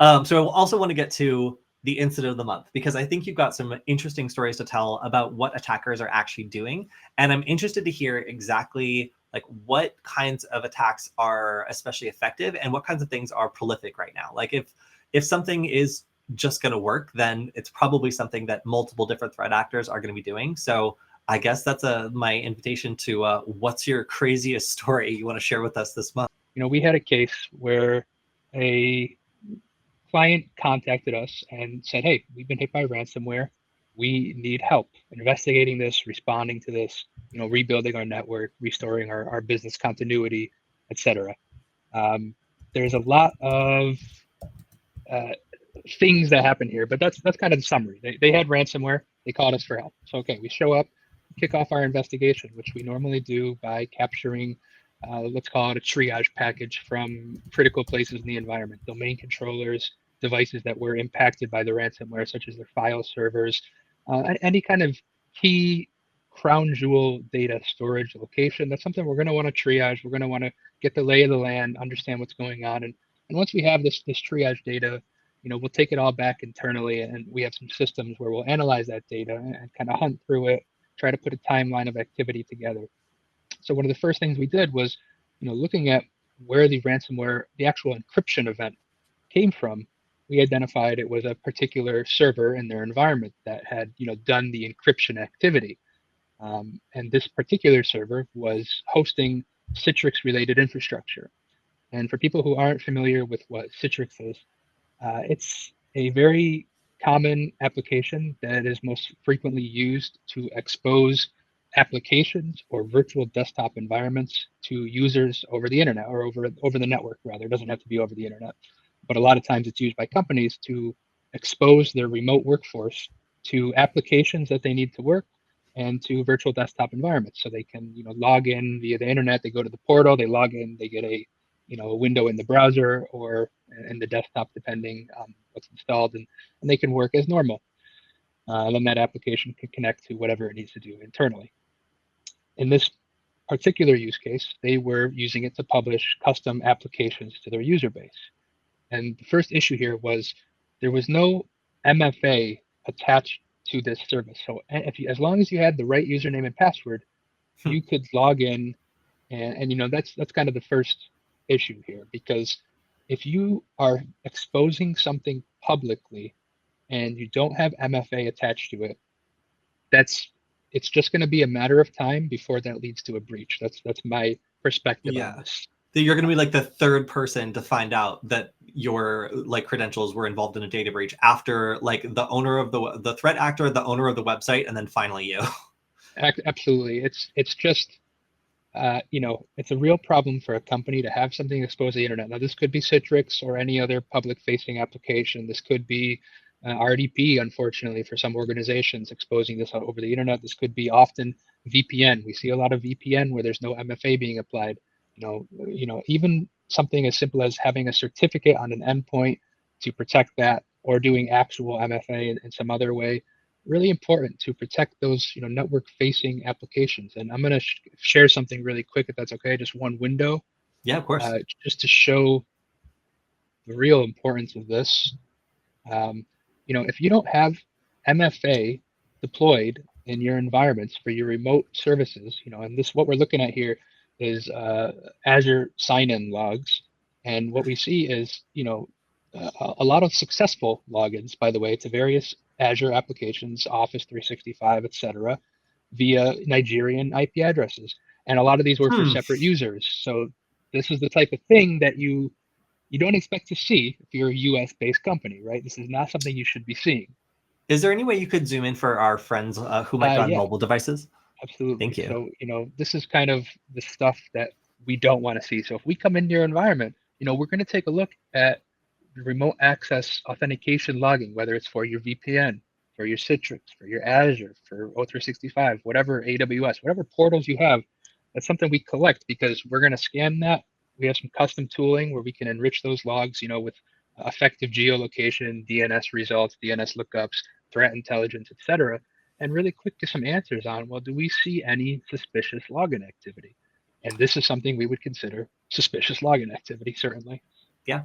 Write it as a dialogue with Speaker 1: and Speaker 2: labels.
Speaker 1: So I also want to get to the incident of the month, because I think you've got some interesting stories to tell about what attackers are actually doing. And I'm interested to hear exactly like what kinds of attacks are especially effective and what kinds of things are prolific right now. Like if something is just going to work, then it's probably something that multiple different threat actors are going to be doing. So I guess that's my invitation to what's your craziest story you want to share with us this month?
Speaker 2: We had a case where a client contacted us and said, "Hey, we've been hit by ransomware. We need help investigating this, responding to this, rebuilding our network, restoring our business continuity, etc." There's a lot of uh, things that happen here, but that's kind of the summary. They had ransomware. They called us for help. So okay, we show up, kick off our investigation, which we normally do by capturing, let's call it a triage package from critical places in the environment, domain controllers, devices that were impacted by the ransomware, such as their file servers, any kind of key crown jewel data storage location. That's something we're going to want to triage. We're going to want to get the lay of the land, understand what's going on, and once we have this triage data, we'll take it all back internally, and we have some systems where we'll analyze that data and kind of hunt through it, try to put a timeline of activity together. So one of the first things we did was, looking at where the ransomware, the actual encryption event came from, we identified it was a particular server in their environment that had, done the encryption activity. And this particular server was hosting Citrix-related infrastructure. And for people who aren't familiar with what Citrix is, it's a very common application that is most frequently used to expose applications or virtual desktop environments to users over the internet, or over the network, rather. It doesn't have to be over the internet, but a lot of times it's used by companies to expose their remote workforce to applications that they need to work and to virtual desktop environments, so they can log in via the internet. They go to the portal, they log in, they get a window in the browser or in the desktop, depending on what's installed, and they can work as normal. And then that application can connect to whatever it needs to do internally. In this particular use case, they were using it to publish custom applications to their user base. And the first issue here was there was no MFA attached to this service. So as long as you had the right username and password, you could log in, and that's kind of the first issue here, because if you are exposing something publicly and you don't have MFA attached to it, it's just going to be a matter of time before that leads to a breach. That's my perspective on this.
Speaker 1: You're going to be like the third person to find out that your like credentials were involved in a data breach after like the owner of the threat actor, the owner of the website, and then finally you.
Speaker 2: Absolutely. It's just it's a real problem for a company to have something exposed to the internet. Now, this could be Citrix or any other public-facing application. This could be RDP, unfortunately, for some organizations exposing this over the internet. This could be often VPN. We see a lot of VPN where there's no MFA being applied. Even something as simple as having a certificate on an endpoint to protect that, or doing actual MFA in some other way. Really important to protect those network facing applications. And I'm going to share something really quick, if that's okay, just one window.
Speaker 1: Yeah, of course.
Speaker 2: Just to show the real importance of this. If you don't have MFA deployed in your environments for your remote services, and this, what we're looking at here is Azure sign-in logs. And what we see is, a lot of successful logins, by the way, to various Azure applications, Office 365, etc., via Nigerian IP addresses. And a lot of these were for separate users. So this is the type of thing that you don't expect to see if you're a US-based company, right? This is not something you should be seeing.
Speaker 1: Is there any way you could zoom in for our friends who might be on mobile devices?
Speaker 2: Absolutely.
Speaker 1: Thank you.
Speaker 2: So, this is kind of the stuff that we don't want to see. So if we come into your environment, we're going to take a look at remote access authentication logging, whether it's for your VPN, for your Citrix, for your Azure, for O365, whatever, AWS, whatever portals you have. That's something we collect, because we're going to scan that. We have some custom tooling where we can enrich those logs, with effective geolocation, DNS results, DNS lookups, threat intelligence, etc., and really quick to some answers on, well, do we see any suspicious login activity? And this is something we would consider suspicious login activity, certainly.
Speaker 1: Yeah.